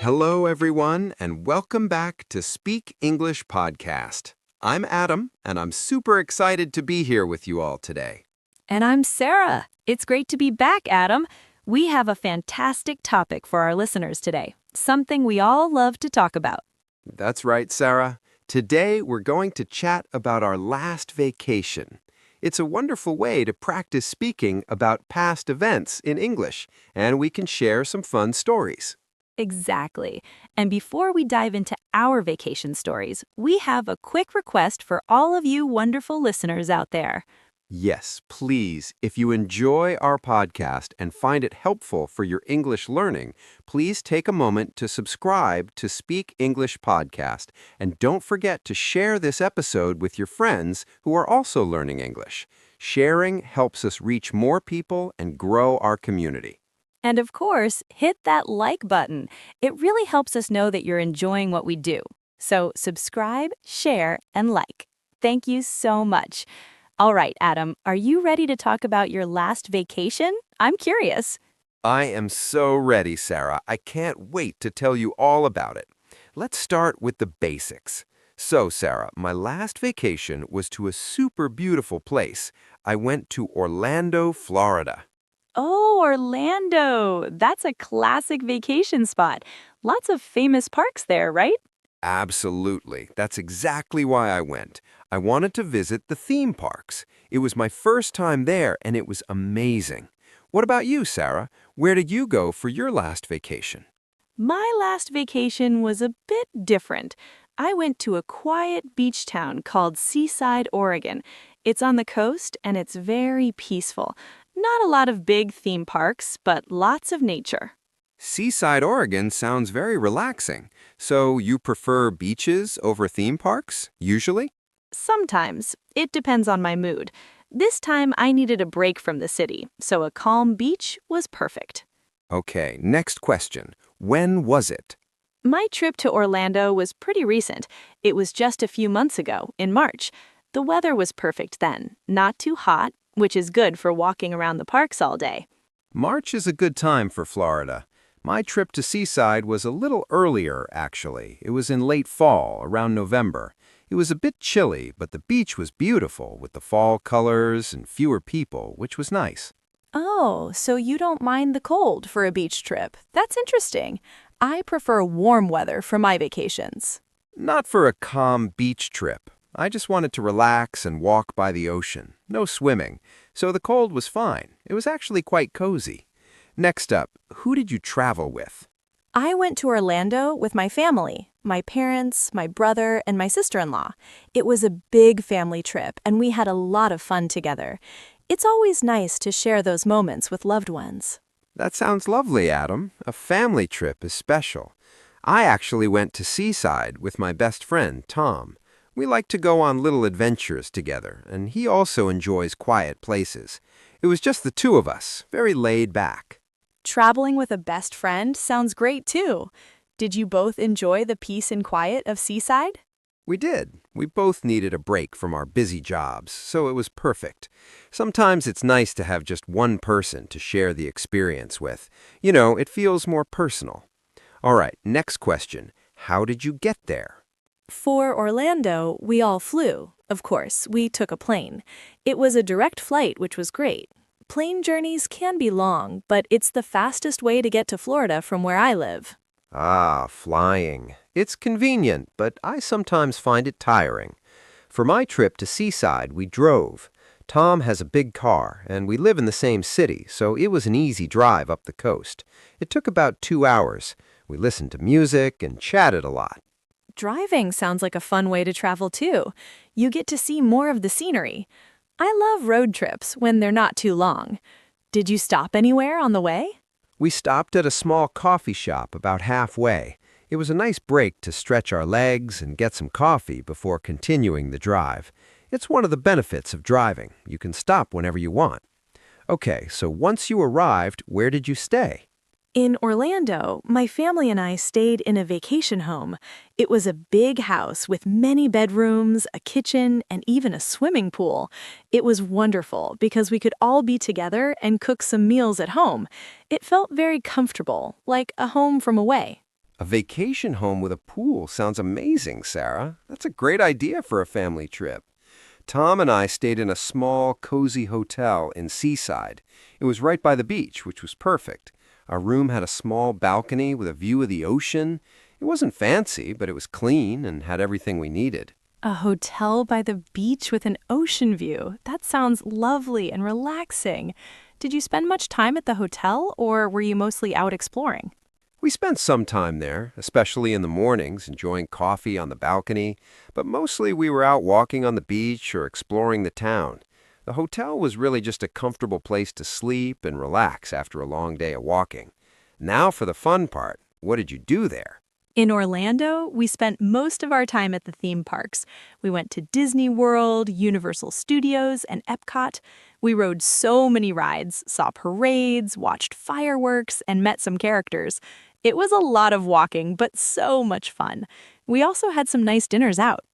Hello, everyone, and welcome back to Speak English Podcast. I'm Adam, and I'm super excited to be here with you all today. And I'm Sarah. It's great to be back, Adam. We have a fantastic topic for our listeners today, something we all love to talk about. That's right, Sarah. Today, we're going to chat about our last vacation. It's a wonderful way to practice speaking about past events in English, and we can share some fun stories. Exactly. And before we dive into our vacation stories, we have a quick request for all of you wonderful listeners out there. Yes, please, if you enjoy our podcast and find it helpful for your English learning, please take a moment to subscribe to Speak English Podcast. And don't forget to share this episode with your friends who are also learning English. Sharing helps us reach more people and grow our community. And of course, hit that like button. It really helps us know that you're enjoying what we do. So subscribe, share, and like. Thank you so much. All right, Adam, are you ready to talk about your last vacation? I'm curious. I am so ready, Sarah. I can't wait to tell you all about it. Let's start with the basics. So, Sarah, my last vacation was to a super beautiful place. I went to Orlando, Florida. Oh, Orlando. That's a classic vacation spot. Lots of famous parks there, right? Absolutely. That's exactly why I went. I wanted to visit the theme parks. It was my first time there, and it was amazing. What about you, Sarah? Where did you go for your last vacation? My last vacation was a bit different. I went to a quiet beach town called Seaside, Oregon. It's on the coast, and it's very peaceful. Not a lot of big theme parks, but lots of nature. Seaside, Oregon sounds very relaxing. So you prefer beaches over theme parks, usually? Sometimes. It depends on my mood. This time I needed a break from the city, so a calm beach was perfect. Okay, next question. When was it? My trip to Orlando was pretty recent. It was just a few months ago, in March. The weather was perfect then, not too hot, which is good for walking around the parks all day. March is a good time for Florida. My trip to Seaside was a little earlier, actually. It was in late fall, around November. It was a bit chilly, but the beach was beautiful with the fall colors and fewer people, which was nice. Oh, so you don't mind the cold for a beach trip. That's interesting. I prefer warm weather for my vacations. Not for a calm beach trip. I just wanted to relax and walk by the ocean. No swimming. So the cold was fine. It was actually quite cozy. Next up, who did you travel with? I went to Orlando with my family, my parents, my brother, and my sister-in-law. It was a big family trip, and we had a lot of fun together. It's always nice to share those moments with loved ones. That sounds lovely, Adam. A family trip is special. I actually went to Seaside with my best friend, Tom. We like to go on little adventures together, and he also enjoys quiet places. It was just the two of us, very laid back. Traveling with a best friend sounds great too. Did you both enjoy the peace and quiet of Seaside? We did. We both needed a break from our busy jobs, so it was perfect. Sometimes it's nice to have just one person to share the experience with. You know, it feels more personal. All right, next question. How did you get there? For Orlando, we all flew. Of course, we took a plane. It was a direct flight, which was great. Plane journeys can be long, but it's the fastest way to get to Florida from where I live. Ah, flying. It's convenient, but I sometimes find it tiring. For my trip to Seaside, we drove. Tom has a big car, and we live in the same city, so it was an easy drive up the coast. It took about 2 hours. We listened to music and chatted a lot. Driving sounds like a fun way to travel too. You get to see more of the scenery. I love road trips when they're not too long. Did you stop anywhere on the way? We stopped at a small coffee shop about halfway. It was a nice break to stretch our legs and get some coffee before continuing the drive. It's one of the benefits of driving. You can stop whenever you want. Okay, so once you arrived, where did you stay? In Orlando, my family and I stayed in a vacation home. It was a big house with many bedrooms, a kitchen, and even a swimming pool. It was wonderful because we could all be together and cook some meals at home. It felt very comfortable, like a home from away. A vacation home with a pool sounds amazing, Sarah. That's a great idea for a family trip. Tom and I stayed in a small, cozy hotel in Seaside. It was right by the beach, which was perfect. Our room had a small balcony with a view of the ocean. It wasn't fancy, but it was clean and had everything we needed. A hotel by the beach with an ocean view. That sounds lovely and relaxing. Did you spend much time at the hotel, or were you mostly out exploring? We spent some time there, especially in the mornings, enjoying coffee on the balcony, but mostly we were out walking on the beach or exploring the town. The hotel was really just a comfortable place to sleep and relax after a long day of walking. Now for the fun part. What did you do there? In Orlando, we spent most of our time at the theme parks. We went to Disney World, Universal Studios, and Epcot. We rode so many rides, saw parades, watched fireworks, and met some characters. It was a lot of walking, but so much fun. We also had some nice dinners out.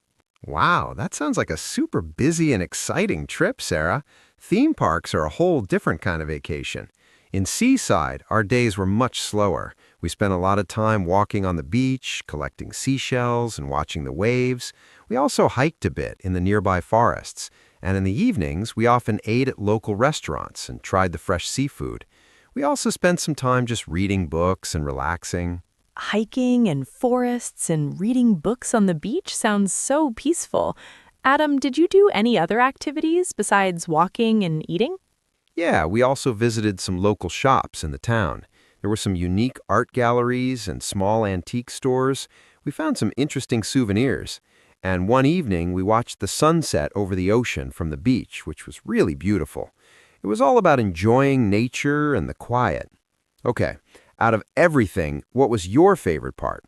Wow, that sounds like a super busy and exciting trip, Sarah. Theme parks are a whole different kind of vacation. In Seaside, our days were much slower. We spent a lot of time walking on the beach, collecting seashells, and watching the waves. We also hiked a bit in the nearby forests. And in the evenings, we often ate at local restaurants and tried the fresh seafood. We also spent some time just reading books and relaxing. Hiking and forests and reading books on the beach sounds so peaceful. Adam, did you do any other activities besides walking and eating? Yeah, we also visited some local shops in the town. There were some unique art galleries and small antique stores. We found some interesting souvenirs. And one evening, we watched the sunset over the ocean from the beach, which was really beautiful. It was all about enjoying nature and the quiet. Okay, out of everything, what was your favorite part?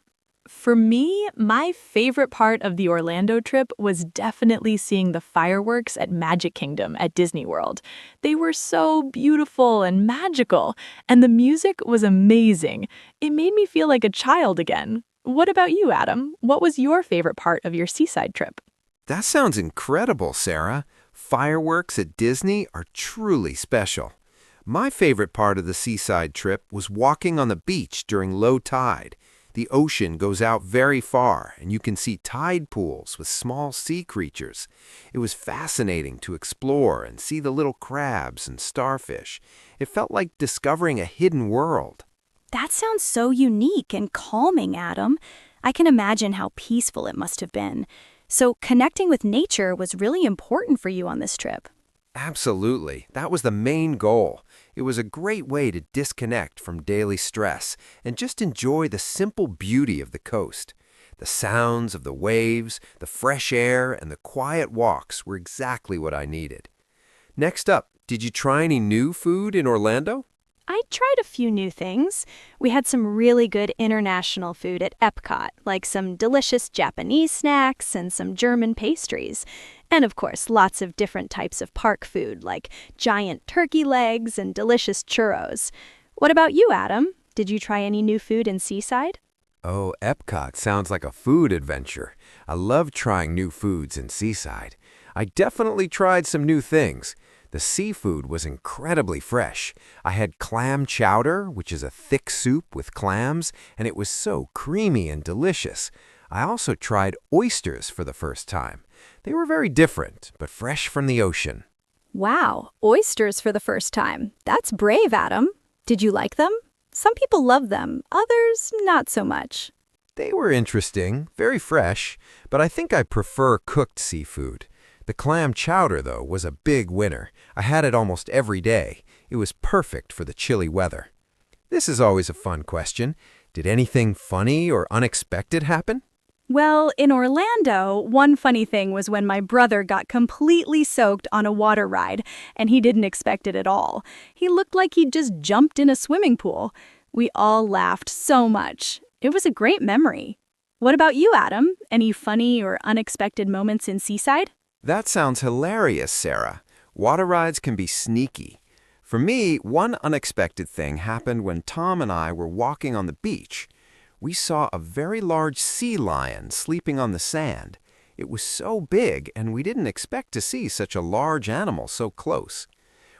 For me, my favorite part of the Orlando trip was definitely seeing the fireworks at Magic Kingdom at Disney World. They were so beautiful and magical, and the music was amazing. It made me feel like a child again. What about you, Adam? What was your favorite part of your Seaside trip? That sounds incredible, Sarah. Fireworks at Disney are truly special. My favorite part of the Seaside trip was walking on the beach during low tide. The ocean goes out very far, and you can see tide pools with small sea creatures. It was fascinating to explore and see the little crabs and starfish. It felt like discovering a hidden world. That sounds so unique and calming, Adam. I can imagine how peaceful it must have been. So connecting with nature was really important for you on this trip. Absolutely. That was the main goal. It was a great way to disconnect from daily stress and just enjoy the simple beauty of the coast. The sounds of the waves, the fresh air, and the quiet walks were exactly what I needed. Next up, did you try any new food in Orlando? I tried a few new things. We had some really good international food at Epcot, like some delicious Japanese snacks and some German pastries. And of course, lots of different types of park food, like giant turkey legs and delicious churros. What about you, Adam? Did you try any new food in Seaside? Oh, Epcot sounds like a food adventure. I love trying new foods in Seaside. I definitely tried some new things. The seafood was incredibly fresh. I had clam chowder, which is a thick soup with clams, and it was so creamy and delicious. I also tried oysters for the first time. They were very different, but fresh from the ocean. Wow, oysters for the first time. That's brave, Adam. Did you like them? Some people love them, others not so much. They were interesting, very fresh, but I think I prefer cooked seafood. The clam chowder, though, was a big winner. I had it almost every day. It was perfect for the chilly weather. This is always a fun question. Did anything funny or unexpected happen? Well, in Orlando, one funny thing was when my brother got completely soaked on a water ride, and he didn't expect it at all. He looked like he'd just jumped in a swimming pool. We all laughed so much. It was a great memory. What about you, Adam? Any funny or unexpected moments in Seaside? That sounds hilarious, Sarah. Water rides can be sneaky. For me, one unexpected thing happened when Tom and I were walking on the beach. We saw a very large sea lion sleeping on the sand. It was so big, and we didn't expect to see such a large animal so close.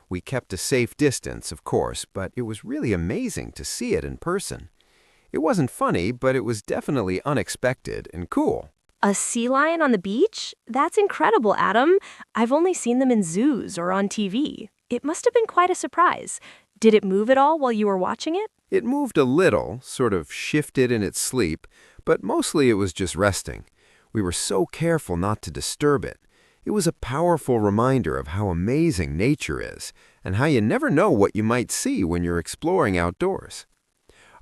We kept a safe distance, of course, but it was really amazing to see it in person. It wasn't funny, but it was definitely unexpected and cool. A sea lion on the beach? That's incredible, Adam. I've only seen them in zoos or on TV. It must have been quite a surprise. Did it move at all while you were watching it? It moved a little, sort of shifted in its sleep, but mostly it was just resting. We were so careful not to disturb it. It was a powerful reminder of how amazing nature is, and how you never know what you might see when you're exploring outdoors.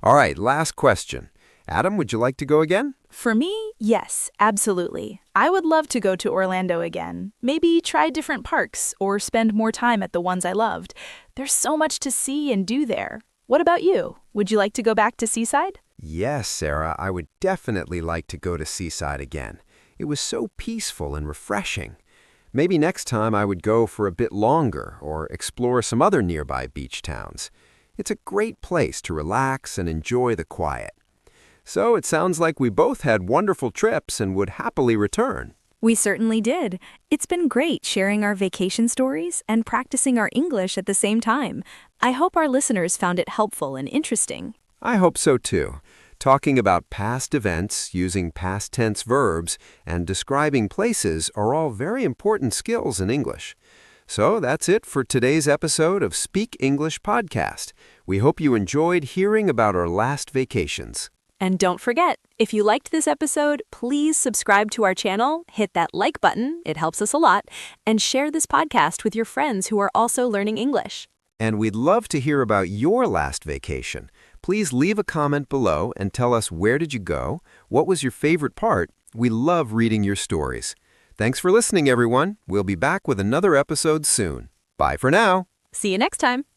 All right, last question. Adam, would you like to go again? For me, yes, absolutely. I would love to go to Orlando again. Maybe try different parks or spend more time at the ones I loved. There's so much to see and do there. What about you? Would you like to go back to Seaside? Yes, Sarah, I would definitely like to go to Seaside again. It was so peaceful and refreshing. Maybe next time I would go for a bit longer or explore some other nearby beach towns. It's a great place to relax and enjoy the quiet. So it sounds like we both had wonderful trips and would happily return. We certainly did. It's been great sharing our vacation stories and practicing our English at the same time. I hope our listeners found it helpful and interesting. I hope so too. Talking about past events, using past tense verbs, and describing places are all very important skills in English. So that's it for today's episode of Speak English Podcast. We hope you enjoyed hearing about our last vacations. And don't forget, if you liked this episode, please subscribe to our channel, hit that like button, it helps us a lot, and share this podcast with your friends who are also learning English. And we'd love to hear about your last vacation. Please leave a comment below and tell us where did you go, what was your favorite part. We love reading your stories. Thanks for listening, everyone. We'll be back with another episode soon. Bye for now. See you next time.